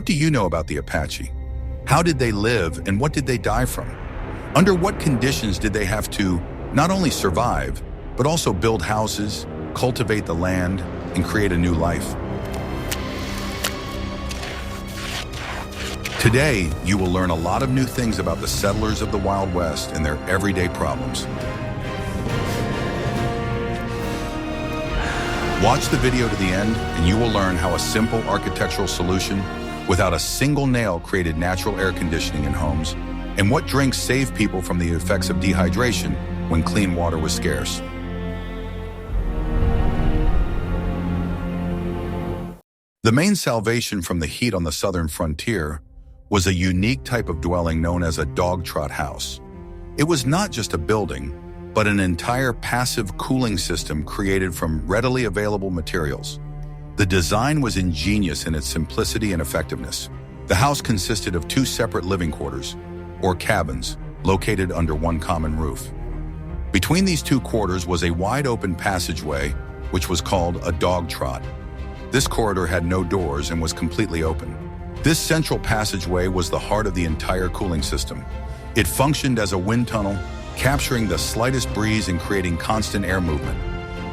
What do you know about the Apache? How did they live and what did they die from? Under what conditions did they have to not only survive, but also build houses, cultivate the land, and create a new life? Today, you will learn a lot of new things about the settlers of the Wild West and their everyday problems. Watch the video to the end, and you will learn how a simple architectural solution without a single nail created natural air conditioning in homes, and what drinks saved people from the effects of dehydration when clean water was scarce. The main salvation from the heat on the southern frontier was a unique type of dwelling known as a dog trot house. It was not just a building, but an entire passive cooling system created from readily available materials. The design was ingenious in its simplicity and effectiveness. The house consisted of two separate living quarters, or cabins, located under one common roof. Between these two quarters was a wide-open passageway, which was called a dog trot. This corridor had no doors and was completely open. This central passageway was the heart of the entire cooling system. It functioned as a wind tunnel, capturing the slightest breeze and creating constant air movement.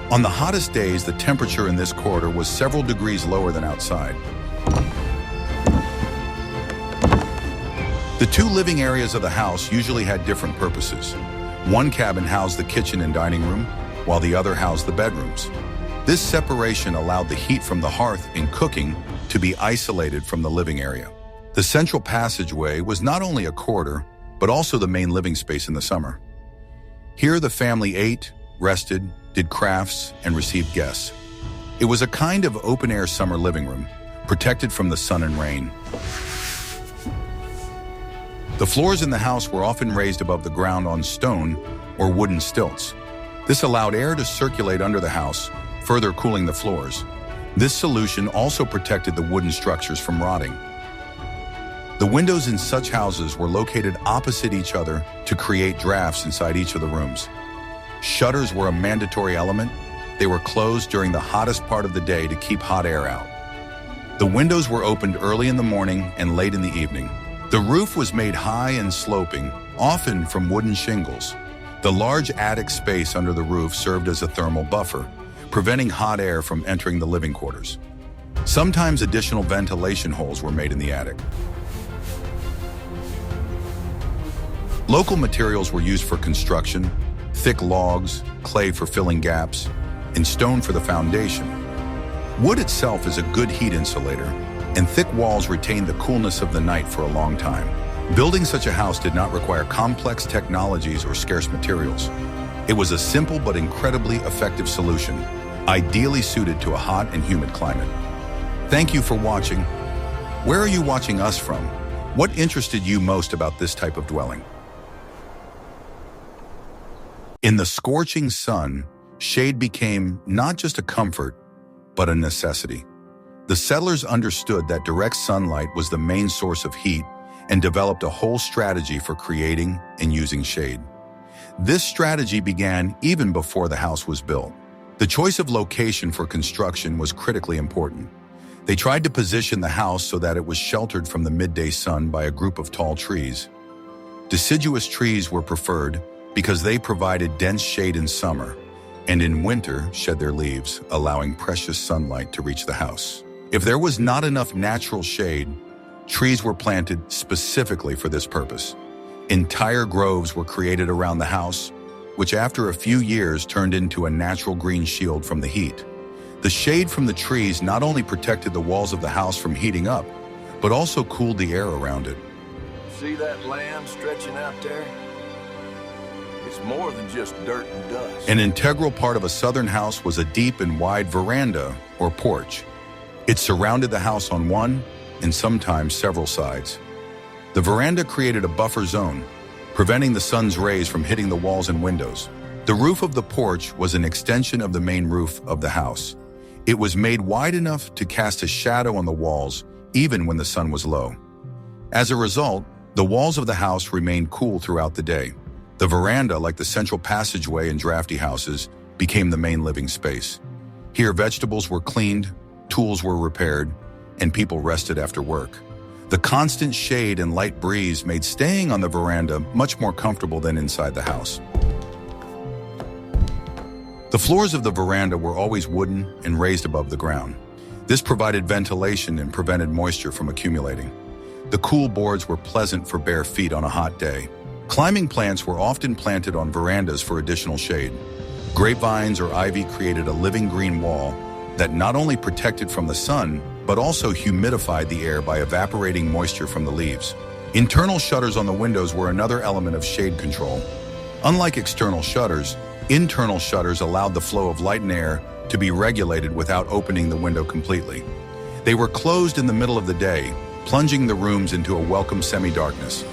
On the hottest days, the temperature in this corridor was several degrees lower than outside. The two living areas of the house usually had different purposes. One cabin housed the kitchen and dining room, while the other housed the bedrooms. This separation allowed the heat from the hearth in cooking to be isolated from the living area. The central passageway was not only a corridor, but also the main living space in the summer. Here the family ate, rested, did crafts, and received guests. It was a kind of open-air summer living room, protected from the sun and rain. The floors in the house were often raised above the ground on stone or wooden stilts. This allowed air to circulate under the house, further cooling the floors. This solution also protected the wooden structures from rotting. The windows in such houses were located opposite each other to create drafts inside each of the rooms. Shutters were a mandatory element. They were closed during the hottest part of the day to keep hot air out. The windows were opened early in the morning and late in the evening. The roof was made high and sloping, often from wooden shingles. The large attic space under the roof served as a thermal buffer, preventing hot air from entering the living quarters. Sometimes additional ventilation holes were made in the attic. Local materials were used for construction: thick logs, clay for filling gaps, and stone for the foundation. Wood itself is a good heat insulator, and thick walls retain the coolness of the night for a long time. Building such a house did not require complex technologies or scarce materials. It was a simple but incredibly effective solution, ideally suited to a hot and humid climate. Thank you for watching. Where are you watching us from? What interested you most about this type of dwelling? In the scorching sun, shade became not just a comfort, but a necessity. The settlers understood that direct sunlight was the main source of heat and developed a whole strategy for creating and using shade. This strategy began even before the house was built. The choice of location for construction was critically important. They tried to position the house so that it was sheltered from the midday sun by a group of tall trees. Deciduous trees were preferred because they provided dense shade in summer and in winter shed their leaves, allowing precious sunlight to reach the house. If there was not enough natural shade, trees were planted specifically for this purpose. Entire groves were created around the house, which after a few years turned into a natural green shield from the heat. The shade from the trees not only protected the walls of the house from heating up, but also cooled the air around it. See that land stretching out there? It's more than just dirt and dust. An integral part of a southern house was a deep and wide veranda or porch. It surrounded the house on one and sometimes several sides. The veranda created a buffer zone, preventing the sun's rays from hitting the walls and windows. The roof of the porch was an extension of the main roof of the house. It was made wide enough to cast a shadow on the walls even when the sun was low. As a result, the walls of the house remained cool throughout the day. The veranda, like the central passageway in drafty houses, became the main living space. Here, vegetables were cleaned, tools were repaired, and people rested after work. The constant shade and light breeze made staying on the veranda much more comfortable than inside the house. The floors of the veranda were always wooden and raised above the ground. This provided ventilation and prevented moisture from accumulating. The cool boards were pleasant for bare feet on a hot day. Climbing plants were often planted on verandas for additional shade. Grapevines or ivy created a living green wall that not only protected from the sun, but also humidified the air by evaporating moisture from the leaves. Internal shutters on the windows were another element of shade control. Unlike external shutters, internal shutters allowed the flow of light and air to be regulated without opening the window completely. They were closed in the middle of the day, plunging the rooms into a welcome semi-darkness.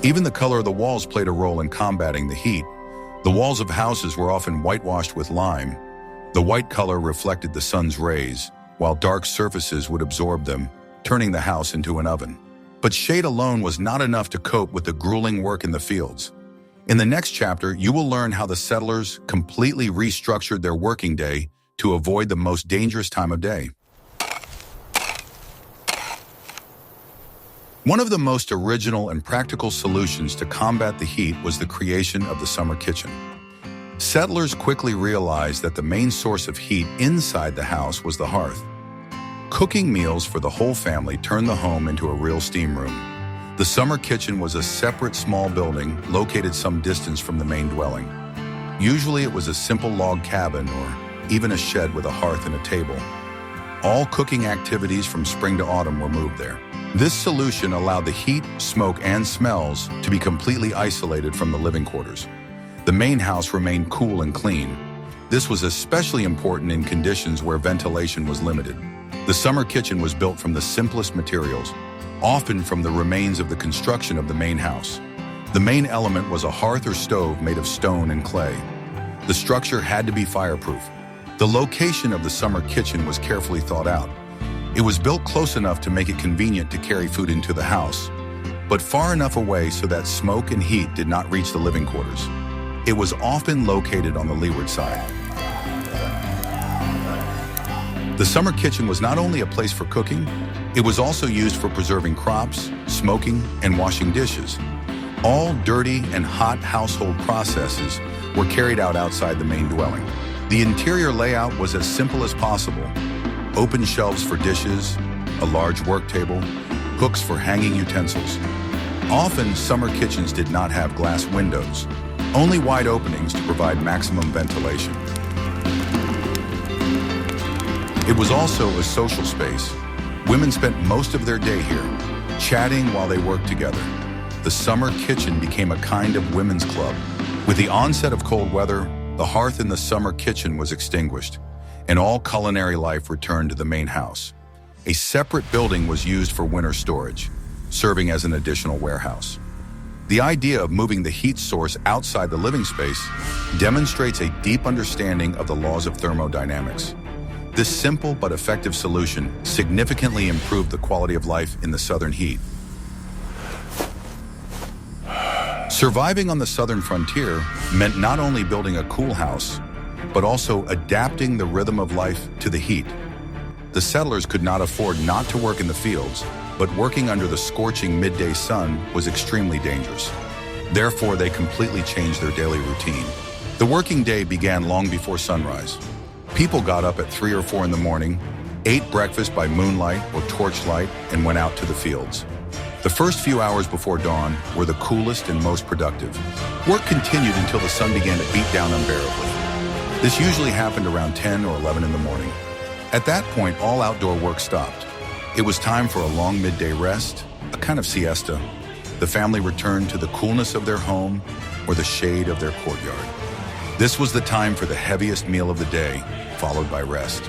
Even the color of the walls played a role in combating the heat. The walls of houses were often whitewashed with lime. The white color reflected the sun's rays, while dark surfaces would absorb them, turning the house into an oven. But shade alone was not enough to cope with the grueling work in the fields. In the next chapter, you will learn how the settlers completely restructured their working day to avoid the most dangerous time of day. One of the most original and practical solutions to combat the heat was the creation of the summer kitchen. Settlers quickly realized that the main source of heat inside the house was the hearth. Cooking meals for the whole family turned the home into a real steam room. The summer kitchen was a separate small building located some distance from the main dwelling. Usually it was a simple log cabin or even a shed with a hearth and a table. All cooking activities from spring to autumn were moved there. This solution allowed the heat, smoke, and smells to be completely isolated from the living quarters. The main house remained cool and clean. This was especially important in conditions where ventilation was limited. The summer kitchen was built from the simplest materials, often from the remains of the construction of the main house. The main element was a hearth or stove made of stone and clay. The structure had to be fireproof. The location of the summer kitchen was carefully thought out. It was built close enough to make it convenient to carry food into the house, but far enough away so that smoke and heat did not reach the living quarters. It was often located on the leeward side. The summer kitchen was not only a place for cooking, it was also used for preserving crops, smoking, and washing dishes. All dirty and hot household processes were carried out outside the main dwelling. The interior layout was as simple as possible. Open shelves for dishes, a large work table, hooks for hanging utensils. Often, summer kitchens did not have glass windows, only wide openings to provide maximum ventilation. It was also a social space. Women spent most of their day here, chatting while they worked together. The summer kitchen became a kind of women's club. With the onset of cold weather, the hearth in the summer kitchen was extinguished, and all culinary life returned to the main house. A separate building was used for winter storage, serving as an additional warehouse. The idea of moving the heat source outside the living space demonstrates a deep understanding of the laws of thermodynamics. This simple but effective solution significantly improved the quality of life in the southern heat. Surviving on the southern frontier meant not only building a cool house, but also adapting the rhythm of life to the heat. The settlers could not afford not to work in the fields, but working under the scorching midday sun was extremely dangerous. Therefore, they completely changed their daily routine. The working day began long before sunrise. People got up at 3 or 4 in the morning, ate breakfast by moonlight or torchlight, and went out to the fields. The first few hours before dawn were the coolest and most productive. Work continued until the sun began to beat down unbearably. This usually happened around 10 or 11 in the morning. At that point, all outdoor work stopped. It was time for a long midday rest, a kind of siesta. The family returned to the coolness of their home or the shade of their courtyard. This was the time for the heaviest meal of the day, followed by rest.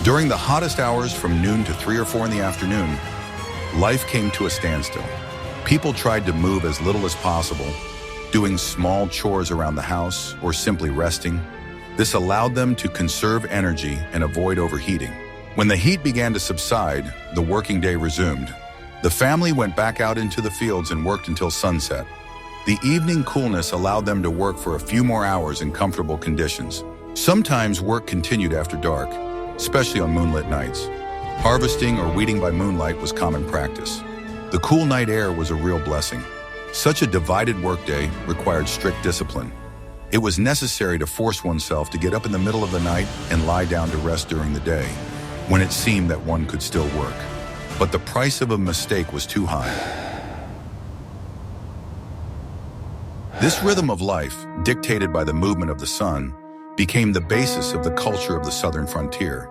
During the hottest hours from noon to 3 or 4 in the afternoon, life came to a standstill. People tried to move as little as possible, doing small chores around the house or simply resting. This allowed them to conserve energy and avoid overheating. When the heat began to subside, the working day resumed. The family went back out into the fields and worked until sunset. The evening coolness allowed them to work for a few more hours in comfortable conditions. Sometimes work continued after dark, especially on moonlit nights. Harvesting or weeding by moonlight was common practice. The cool night air was a real blessing. Such a divided workday required strict discipline. It was necessary to force oneself to get up in the middle of the night and lie down to rest during the day, when it seemed that one could still work. But the price of a mistake was too high. This rhythm of life, dictated by the movement of the sun, became the basis of the culture of the southern frontier.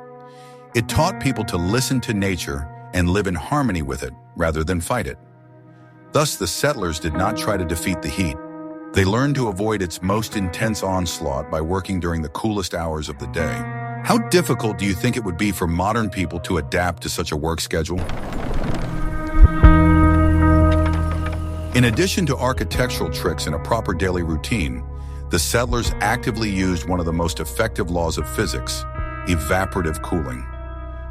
It taught people to listen to nature and live in harmony with it rather than fight it. Thus, the settlers did not try to defeat the heat. They learned to avoid its most intense onslaught by working during the coolest hours of the day. How difficult do you think it would be for modern people to adapt to such a work schedule? In addition to architectural tricks and a proper daily routine, the settlers actively used one of the most effective laws of physics, evaporative cooling.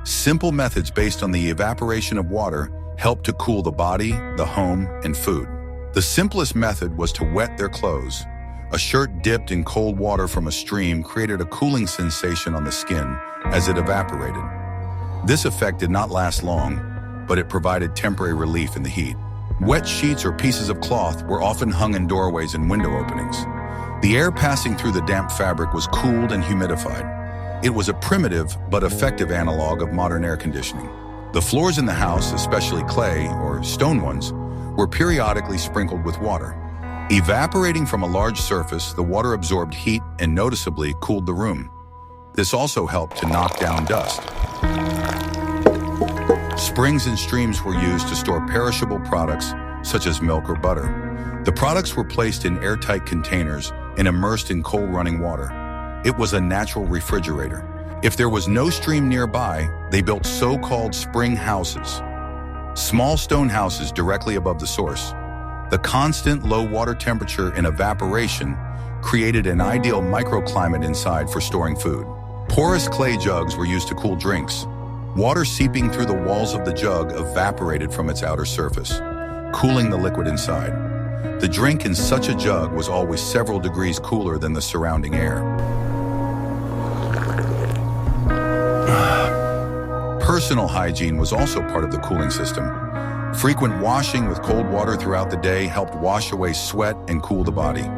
Simple methods based on the evaporation of water helped to cool the body, the home, and food. The simplest method was to wet their clothes. A shirt dipped in cold water from a stream created a cooling sensation on the skin as it evaporated. This effect did not last long, but it provided temporary relief in the heat. Wet sheets or pieces of cloth were often hung in doorways and window openings. The air passing through the damp fabric was cooled and humidified. It was a primitive but effective analog of modern air conditioning. The floors in the house, especially clay or stone ones, were periodically sprinkled with water. Evaporating from a large surface, the water absorbed heat and noticeably cooled the room. This also helped to knock down dust. Springs and streams were used to store perishable products such as milk or butter. The products were placed in airtight containers and immersed in cold running water. It was a natural refrigerator. If there was no stream nearby, they built so-called spring houses, small stone houses directly above the source. The constant low water temperature and evaporation created an ideal microclimate inside for storing food. Porous clay jugs were used to cool drinks. Water seeping through the walls of the jug evaporated from its outer surface, cooling the liquid inside. The drink in such a jug was always several degrees cooler than the surrounding air. Personal hygiene was also part of the cooling system. Frequent washing with cold water throughout the day helped wash away sweat and cool the body.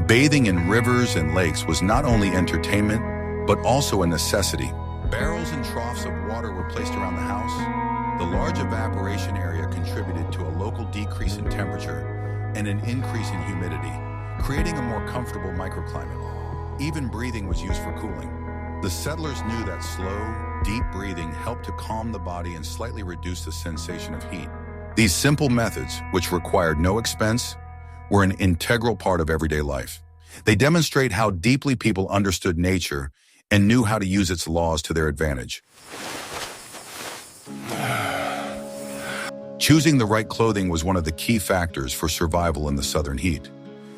Bathing in rivers and lakes was not only entertainment, but also a necessity. Barrels and troughs of water were placed around the house. The large evaporation area contributed to a local decrease in temperature and an increase in humidity, creating a more comfortable microclimate. Even breathing was used for cooling. The settlers knew that slow, deep breathing helped to calm the body and slightly reduce the sensation of heat. These simple methods, which required no expense, were an integral part of everyday life. They demonstrate how deeply people understood nature and knew how to use its laws to their advantage. Choosing the right clothing was one of the key factors for survival in the southern heat.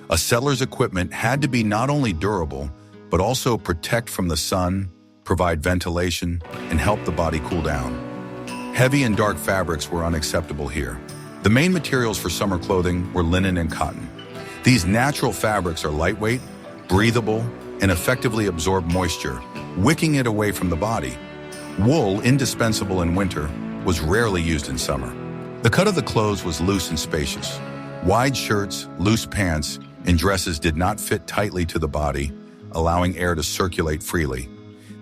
A settler's equipment had to be not only durable, but also protect from the sun, provide ventilation, and help the body cool down. Heavy and dark fabrics were unacceptable here. The main materials for summer clothing were linen and cotton. These natural fabrics are lightweight, breathable, and effectively absorb moisture, wicking it away from the body. Wool, indispensable in winter, was rarely used in summer. The cut of the clothes was loose and spacious. Wide shirts, loose pants, and dresses did not fit tightly to the body, allowing air to circulate freely.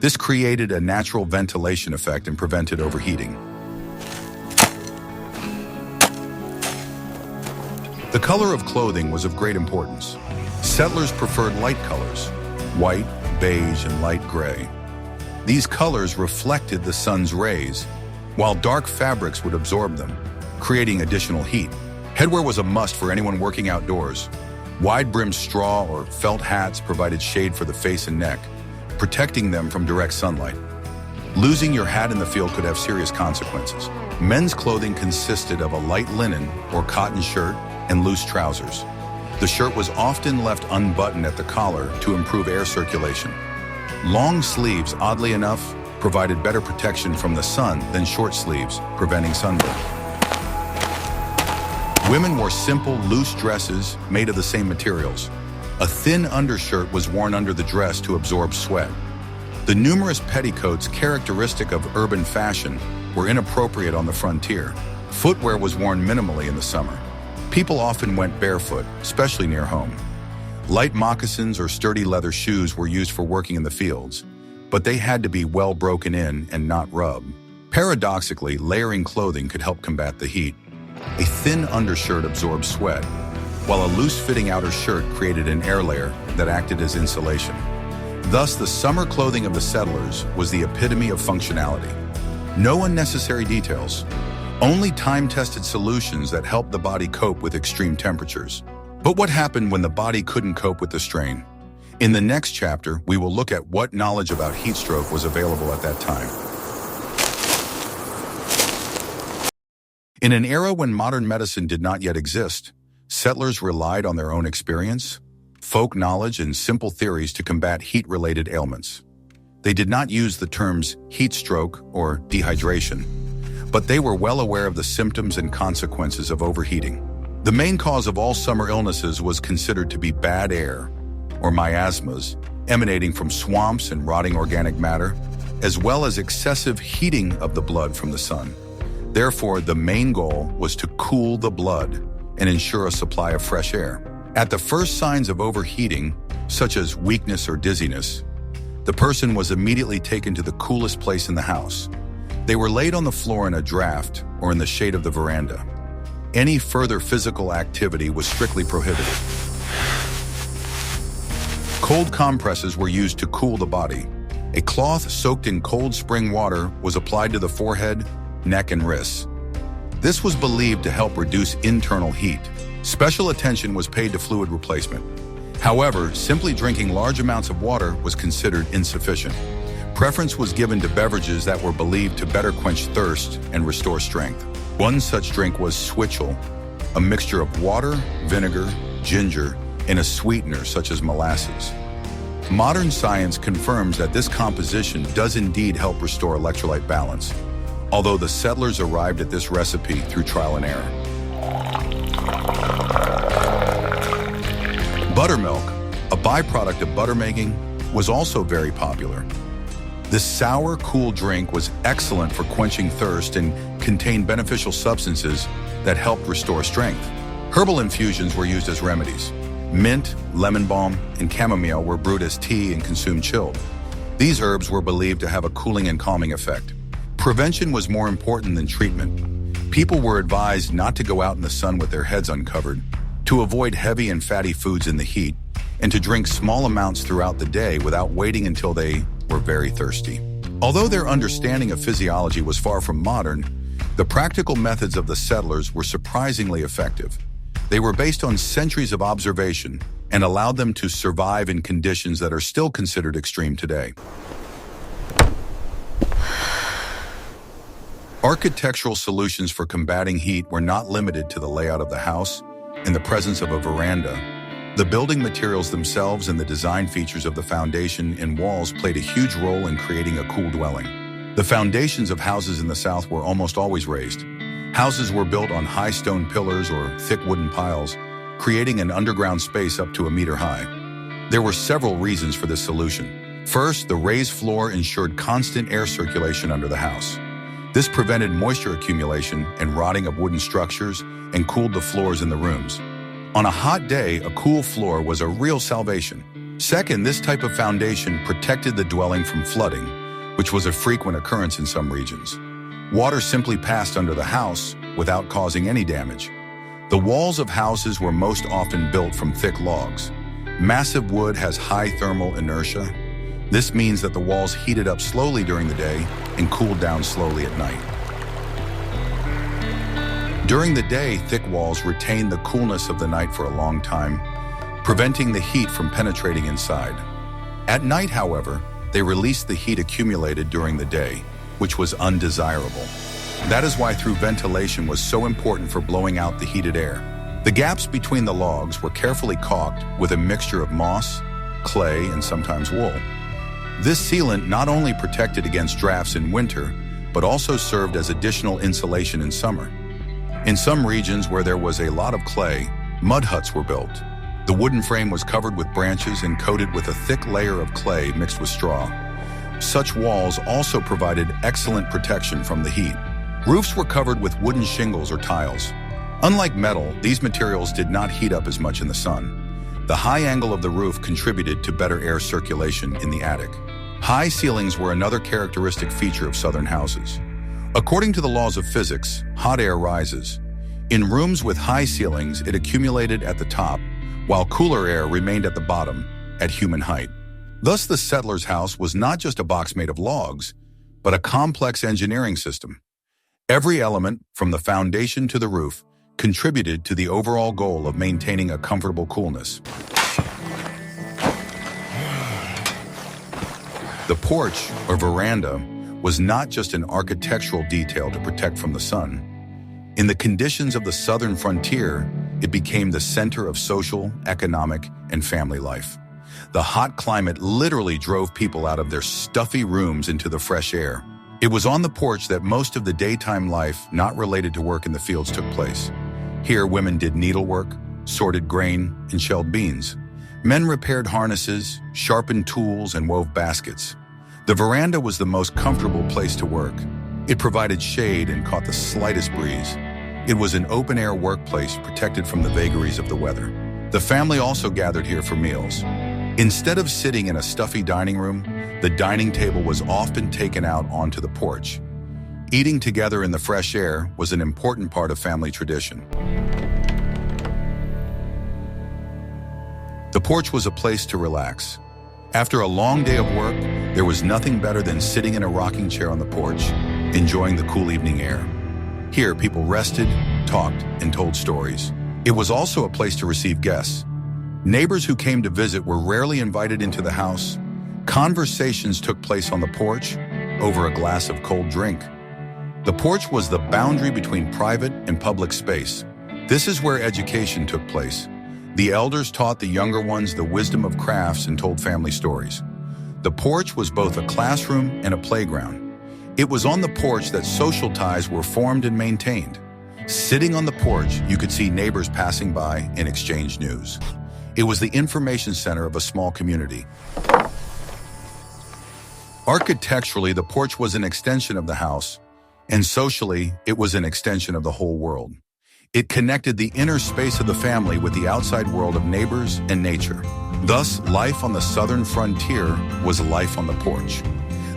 This created a natural ventilation effect and prevented overheating. The color of clothing was of great importance. Settlers preferred light colors, white, beige, and light gray. These colors reflected the sun's rays, while dark fabrics would absorb them, creating additional heat. Headwear was a must for anyone working outdoors. Wide-brimmed straw or felt hats provided shade for the face and neck, protecting them from direct sunlight. Losing your hat in the field could have serious consequences. Men's clothing consisted of a light linen or cotton shirt and loose trousers. The shirt was often left unbuttoned at the collar to improve air circulation. Long sleeves, oddly enough, provided better protection from the sun than short sleeves, preventing sunburn. Women wore simple, loose dresses made of the same materials. A thin undershirt was worn under the dress to absorb sweat. The numerous petticoats characteristic of urban fashion were inappropriate on the frontier. Footwear was worn minimally in the summer. People often went barefoot, especially near home. Light moccasins or sturdy leather shoes were used for working in the fields, but they had to be well broken in and not rubbed. Paradoxically, layering clothing could help combat the heat. A thin undershirt absorbed sweat, while a loose-fitting outer shirt created an air layer that acted as insulation. Thus, the summer clothing of the settlers was the epitome of functionality. No unnecessary details, only time-tested solutions that helped the body cope with extreme temperatures. But what happened when the body couldn't cope with the strain? In the next chapter, we will look at what knowledge about heat stroke was available at that time. In an era when modern medicine did not yet exist, settlers relied on their own experience, folk knowledge, and simple theories to combat heat-related ailments. They did not use the terms heat stroke or dehydration, but they were well aware of the symptoms and consequences of overheating. The main cause of all summer illnesses was considered to be bad air, or miasmas, emanating from swamps and rotting organic matter, as well as excessive heating of the blood from the sun. Therefore, the main goal was to cool the blood and ensure a supply of fresh air. At the first signs of overheating, such as weakness or dizziness, the person was immediately taken to the coolest place in the house. They were laid on the floor in a draft or in the shade of the veranda. Any further physical activity was strictly prohibited. Cold compresses were used to cool the body. A cloth soaked in cold spring water was applied to the forehead, neck, and wrists. This was believed to help reduce internal heat. Special attention was paid to fluid replacement. However, simply drinking large amounts of water was considered insufficient. Preference was given to beverages that were believed to better quench thirst and restore strength. One such drink was switchel, a mixture of water, vinegar, ginger, and a sweetener such as molasses. Modern science confirms that this composition does indeed help restore electrolyte balance, although the settlers arrived at this recipe through trial and error. Buttermilk, a byproduct of butter making, was also very popular. This sour, cool drink was excellent for quenching thirst and contained beneficial substances that helped restore strength. Herbal infusions were used as remedies. Mint, lemon balm, and chamomile were brewed as tea and consumed chilled. These herbs were believed to have a cooling and calming effect. Prevention was more important than treatment. People were advised not to go out in the sun with their heads uncovered, to avoid heavy and fatty foods in the heat, and to drink small amounts throughout the day without waiting until they were very thirsty. Although their understanding of physiology was far from modern, the practical methods of the settlers were surprisingly effective. They were based on centuries of observation and allowed them to survive in conditions that are still considered extreme today. Architectural solutions for combating heat were not limited to the layout of the house and the presence of a veranda. The building materials themselves and the design features of the foundation and walls played a huge role in creating a cool dwelling. The foundations of houses in the South were almost always raised. Houses were built on high stone pillars or thick wooden piles, creating an underground space up to a meter high. There were several reasons for this solution. First, the raised floor ensured constant air circulation under the house. This prevented moisture accumulation and rotting of wooden structures and cooled the floors in the rooms. On a hot day, a cool floor was a real salvation. Second, this type of foundation protected the dwelling from flooding, which was a frequent occurrence in some regions. Water simply passed under the house without causing any damage. The walls of houses were most often built from thick logs. Massive wood has high thermal inertia. This means that the walls heated up slowly during the day and cooled down slowly at night. During the day, thick walls retained the coolness of the night for a long time, preventing the heat from penetrating inside. At night, however, they released the heat accumulated during the day, which was undesirable. That is why through ventilation was so important for blowing out the heated air. The gaps between the logs were carefully caulked with a mixture of moss, clay, and sometimes wool. This sealant not only protected against drafts in winter, but also served as additional insulation in summer. In some regions where there was a lot of clay, mud huts were built. The wooden frame was covered with branches and coated with a thick layer of clay mixed with straw. Such walls also provided excellent protection from the heat. Roofs were covered with wooden shingles or tiles. Unlike metal, these materials did not heat up as much in the sun. The high angle of the roof contributed to better air circulation in the attic. High ceilings were another characteristic feature of southern houses. According to the laws of physics, hot air rises. In rooms with high ceilings, it accumulated at the top, while cooler air remained at the bottom, at human height. Thus, the settler's house was not just a box made of logs, but a complex engineering system. Every element, from the foundation to the roof, contributed to the overall goal of maintaining a comfortable coolness. The porch, or veranda, was not just an architectural detail to protect from the sun. In the conditions of the southern frontier, it became the center of social, economic, and family life. The hot climate literally drove people out of their stuffy rooms into the fresh air. It was on the porch that most of the daytime life not related to work in the fields took place. Here, women did needlework, sorted grain, and shelled beans. Men repaired harnesses, sharpened tools, and wove baskets. The veranda was the most comfortable place to work. It provided shade and caught the slightest breeze. It was an open-air workplace protected from the vagaries of the weather. The family also gathered here for meals. Instead of sitting in a stuffy dining room, the dining table was often taken out onto the porch. Eating together in the fresh air was an important part of family tradition. The porch was a place to relax. After a long day of work, there was nothing better than sitting in a rocking chair on the porch, enjoying the cool evening air. Here, people rested, talked, and told stories. It was also a place to receive guests. Neighbors who came to visit were rarely invited into the house. Conversations took place on the porch, over a glass of cold drink. The porch was the boundary between private and public space. This is where education took place. The elders taught the younger ones the wisdom of crafts and told family stories. The porch was both a classroom and a playground. It was on the porch that social ties were formed and maintained. Sitting on the porch, you could see neighbors passing by and exchange news. It was the information center of a small community. Architecturally, the porch was an extension of the house, and socially, it was an extension of the whole world. It connected the inner space of the family with the outside world of neighbors and nature. Thus, life on the southern frontier was life on the porch.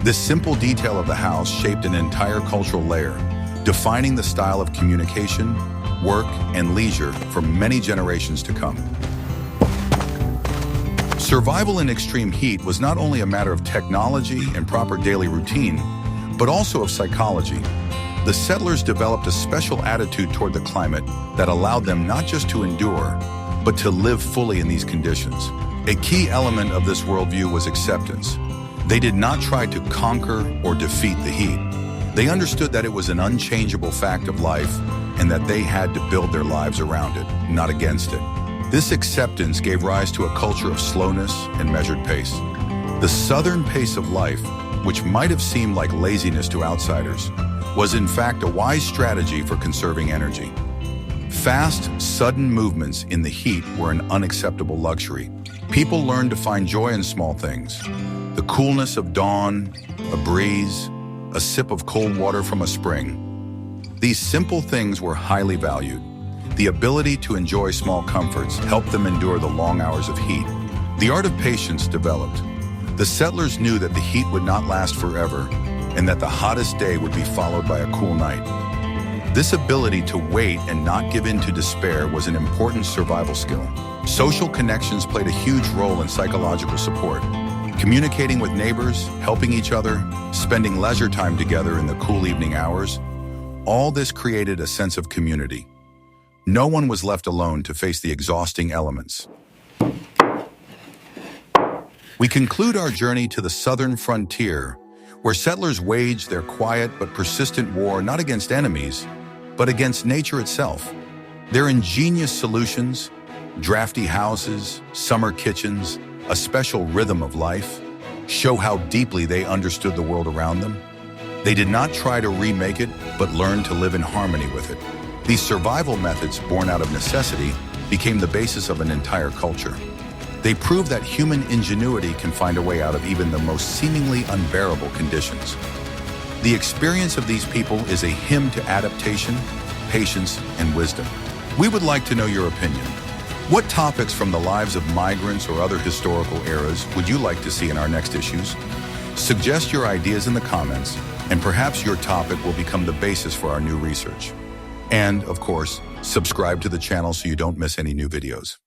This simple detail of the house shaped an entire cultural layer, defining the style of communication, work, and leisure for many generations to come. Survival in extreme heat was not only a matter of technology and proper daily routine, but also of psychology. The settlers developed a special attitude toward the climate that allowed them not just to endure, but to live fully in these conditions. A key element of this worldview was acceptance. They did not try to conquer or defeat the heat. They understood that it was an unchangeable fact of life and that they had to build their lives around it, not against it. This acceptance gave rise to a culture of slowness and measured pace. The southern pace of life, which might have seemed like laziness to outsiders, was in fact a wise strategy for conserving energy. Fast, sudden movements in the heat were an unacceptable luxury. People learned to find joy in small things. The coolness of dawn, a breeze, a sip of cold water from a spring. These simple things were highly valued. The ability to enjoy small comforts helped them endure the long hours of heat. The art of patience developed. The settlers knew that the heat would not last forever and that the hottest day would be followed by a cool night. This ability to wait and not give in to despair was an important survival skill. Social connections played a huge role in psychological support. Communicating with neighbors, helping each other, spending leisure time together in the cool evening hours, all this created a sense of community. No one was left alone to face the exhausting elements. We conclude our journey to the southern frontier, where settlers waged their quiet but persistent war not against enemies, but against nature itself. Their ingenious solutions, drafty houses, summer kitchens, a special rhythm of life, show how deeply they understood the world around them. They did not try to remake it, but learned to live in harmony with it. These survival methods, born out of necessity, became the basis of an entire culture. They prove that human ingenuity can find a way out of even the most seemingly unbearable conditions. The experience of these people is a hymn to adaptation, patience, and wisdom. We would like to know your opinion. What topics from the lives of migrants or other historical eras would you like to see in our next issues? Suggest your ideas in the comments, and perhaps your topic will become the basis for our new research. And, of course, subscribe to the channel so you don't miss any new videos.